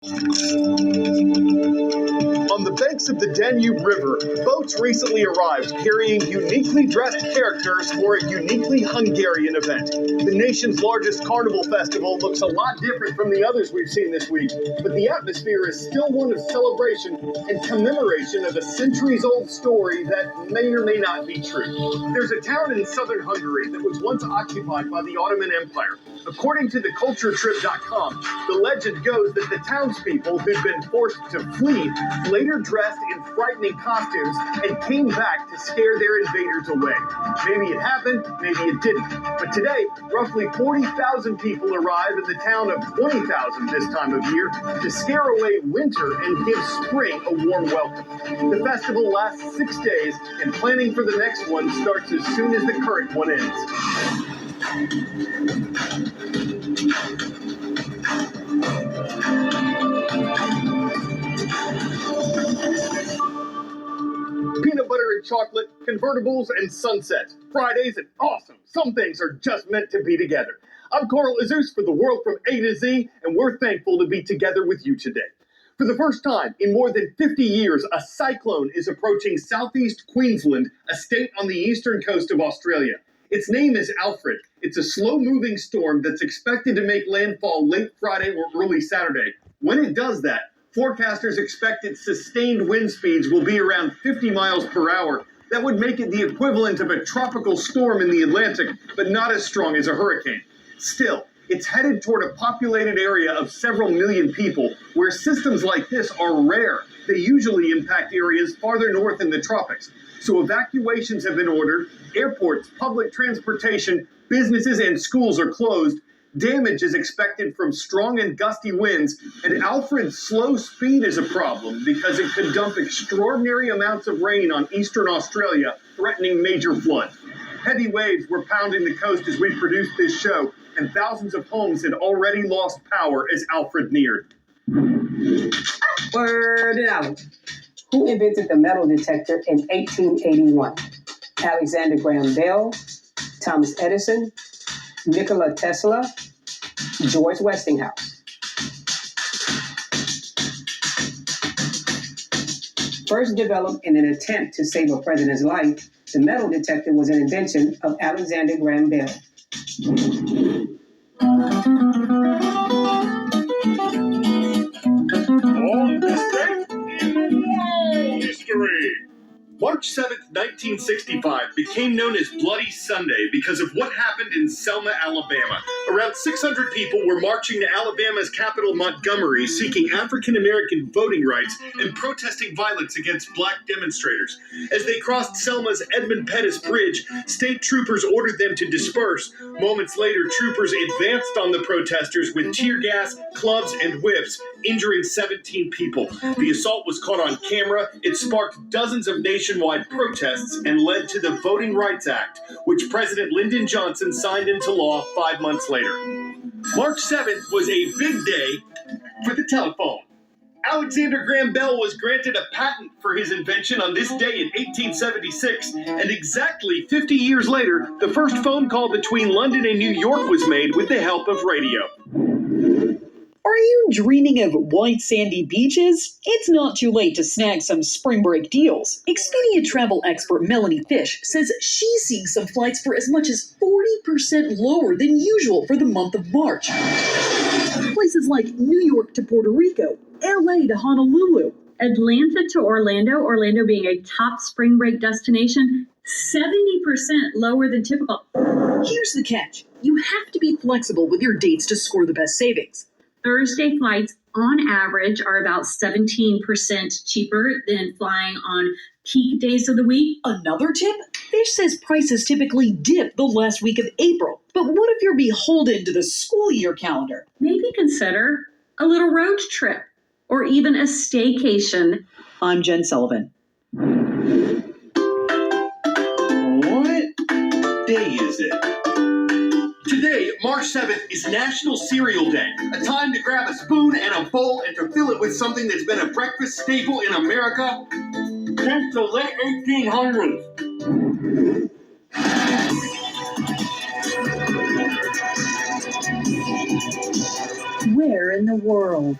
On the banks of the Danube River, boats recently arrived carrying uniquely dressed characters for a uniquely Hungarian event. The nation's largest carnival festival looks a lot different from the others we've seen this week, but the atmosphere is still one of celebration and commemoration of a centuries-old story that may or may not be true. There's a town in southern Hungary that was once occupied by the Ottoman Empire. According to theculturetrip.com, the legend goes that the townspeople who'd been forced to flee later dressed in frightening costumes and came back to scare their invaders away. Maybe it happened, maybe it didn't. But today, roughly 40,000 people arrive in the town of 20,000 this time of year to scare away winter and give spring a warm welcome. The festival lasts 6 days, and planning for the next one starts as soon as the current one ends. Peanut butter and chocolate, convertibles and sunsets, Fridays and awesome. Some things are just meant to be together. I'm Carl Azus for The World from A to Z, and we're thankful to be together with you today. For the first time in more than 50 years, a cyclone is approaching southeast Queensland, a state on the eastern coast of Australia. Its name is Alfred. It's a slow-moving storm that's expected to make landfall late Friday or early Saturday. When it does that, forecasters expect its sustained wind speeds will be around 50 miles per hour. That would make it the equivalent of a tropical storm in the Atlantic, but not as strong as a hurricane. Still, it's headed toward a populated area of several million people, where systems like this are rare. They usually impact areas farther north in the tropics. So evacuations have been ordered, airports, public transportation, businesses, and schools are closed. Damage is expected from strong and gusty winds, and Alfred's slow speed is a problem because it could dump extraordinary amounts of rain on eastern Australia, threatening major floods. Heavy waves were pounding the coast as we produced this show, and thousands of homes had already lost power as Alfred neared. Word out. Who invented the metal detector in 1881? Alexander Graham Bell, Thomas Edison, Nikola Tesla, George Westinghouse. First developed in an attempt to save a president's life, the metal detector was an invention of Alexander Graham Bell. On this day in world history. March 7th, 1965 became known as Bloody Sunday because of what happened in Selma, Alabama. Around 600 people were marching to Alabama's capital, Montgomery, seeking African-American voting rights and protesting violence against black demonstrators. As they crossed Selma's Edmund Pettus Bridge, state troopers ordered them to disperse. Moments later, troopers advanced on the protesters with tear gas, clubs, and whips, injuring 17 people. The assault was caught on camera. It sparked dozens of nationwide protests and led to the Voting Rights Act, which President Lyndon Johnson signed into law 5 months later. March 7th was a big day for the telephone. Alexander Graham Bell was granted a patent for his invention on this day in 1876, and exactly 50 years later, the first phone call between London and New York was made with the help of radio. Are you dreaming of white sandy beaches? It's not too late to snag some spring break deals. Expedia travel expert Melanie Fish says she's seeing some flights for as much as 40% lower than usual for the month of March. Places like New York to Puerto Rico, LA to Honolulu, Atlanta to Orlando, Orlando being a top spring break destination, 70% lower than typical. Here's the catch. You have to be flexible with your dates to score the best savings. Thursday flights on average are about 17% cheaper than flying on peak days of the week. Another tip? Fish says prices typically dip the last week of April. But what if you're beholden to the school year calendar? Maybe consider a little road trip or even a staycation. I'm Jen Sullivan. What day is it? Today, March 7th, is National Cereal Day, a time to grab a spoon and a bowl and to fill it with something that's been a breakfast staple in America since the late 1800s. Where in the world?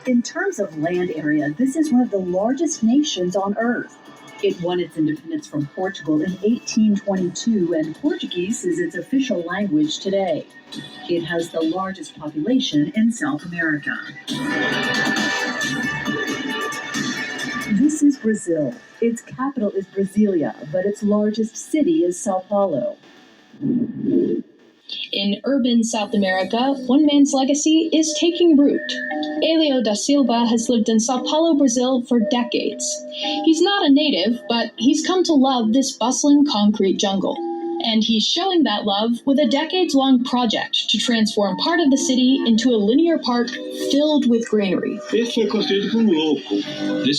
In terms of land area, this is one of the largest nations on Earth. It won its independence from Portugal in 1822, and Portuguese is its official language today. It has the largest population in South America. This is Brazil. Its capital is Brasilia, but its largest city is Sao Paulo. In urban South America, one man's legacy is taking root. Elio da Silva has lived in Sao Paulo, Brazil for decades. He's not a native, but he's come to love this bustling concrete jungle. And he's showing that love with a decades-long project to transform part of the city into a linear park filled with greenery. This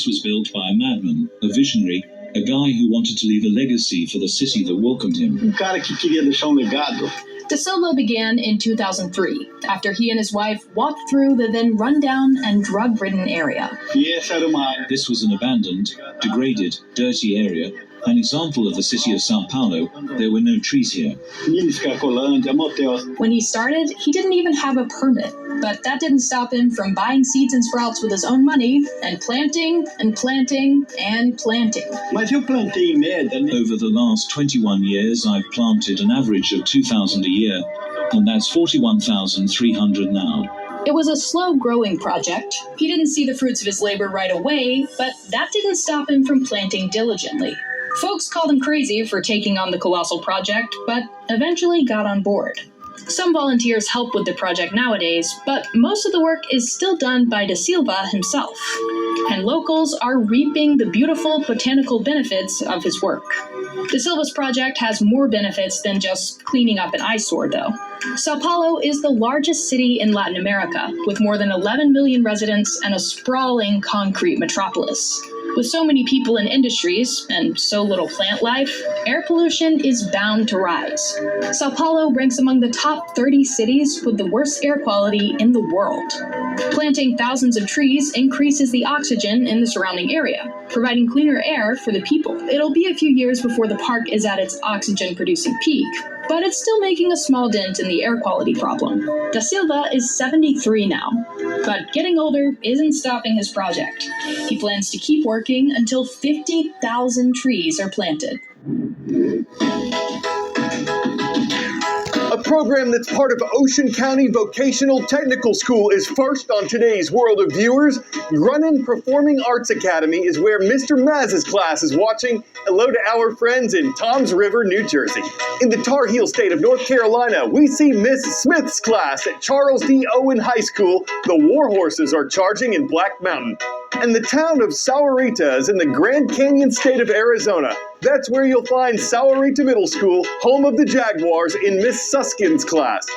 was built by a madman, a visionary, a guy who wanted to leave a legacy for the city that welcomed him. Cara que queria deixar legado. Da Silva began in 2003, after he and his wife walked through the then rundown and drug-ridden area. This was an abandoned, degraded, dirty area, an example of the city of Sao Paulo. There were no trees here. When he started, he didn't even have a permit, but that didn't stop him from buying seeds and sprouts with his own money and planting and planting and planting. Mas eu plantei em média, né? Over the last 21 years, I've planted an average of 2,000 a year, and that's 41,300 now. It was a slow-growing project. He didn't see the fruits of his labor right away, but that didn't stop him from planting diligently. Folks called him crazy for taking on the colossal project, but eventually got on board. Some volunteers help with the project nowadays, but most of the work is still done by Da Silva himself. And locals are reaping the beautiful botanical benefits of his work. Da Silva's project has more benefits than just cleaning up an eyesore, though. Sao Paulo is the largest city in Latin America, with more than 11 million residents and a sprawling concrete metropolis. With so many people in industries and so little plant life, air pollution is bound to rise. Sao Paulo ranks among the top 30 cities with the worst air quality in the world. Planting thousands of trees increases the oxygen in the surrounding area, providing cleaner air for the people. It'll be a few years before the park is at its oxygen-producing peak, but it's still making a small dent in the air quality problem. Da Silva is 73 now, but getting older isn't stopping his project. He plans to keep working until 50,000 trees are planted. A program that's part of Ocean County Vocational Technical School is first on today's World of Viewers. Grunin Performing Arts Academy is where Mr. Maz's class is watching. Hello to our friends in Toms River, New Jersey. In the Tar Heel state of North Carolina, we see Miss Smith's class at Charles D. Owen High School. The War Horses are charging in Black Mountain. And the town of Sahuarita is in the Grand Canyon state of Arizona. That's where you'll find Sahuarita Middle School, home of the Jaguars, in Miss Suskin's class.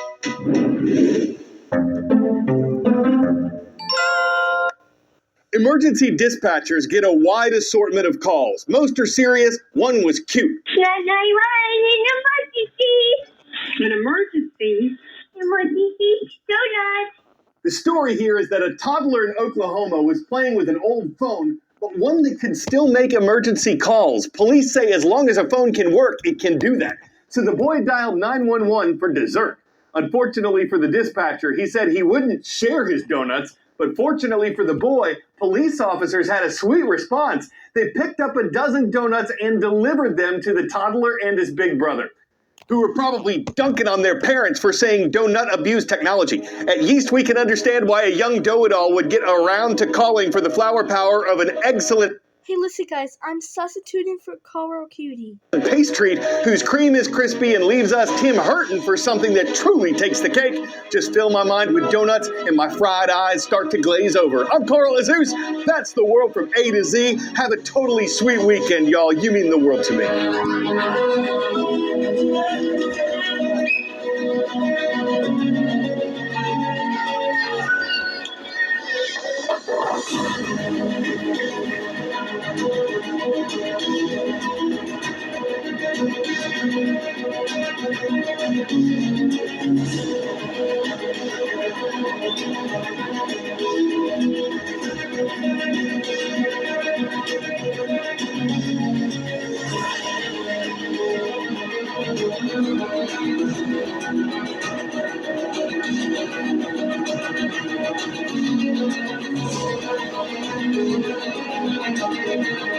Emergency dispatchers get a wide assortment of calls. Most are serious, one was cute. An emergency? Donut. The story here is that a toddler in Oklahoma was playing with an old phone, but one that could still make emergency calls. Police say as long as a phone can work, it can do that. So the boy dialed 911 for dessert. Unfortunately for the dispatcher, he said he wouldn't share his donuts, but fortunately for the boy, police officers had a sweet response. They picked up a dozen donuts and delivered them to the toddler and his big brother, who were probably dunking on their parents for saying donut abuse technology. At Yeast, we can understand why a young do-it-all would get around to calling for the flower power of an excellent Hey, listen, guys, I'm substituting for Carl Cutie. pastry whose cream is crispy and leaves us Tim Hurton for something that truly takes the cake. Just fill my mind with donuts and my fried eyes start to glaze over. I'm Carl Azus. That's the world from A to Z. Have a totally sweet weekend, y'all. You mean the world to me. Thank you.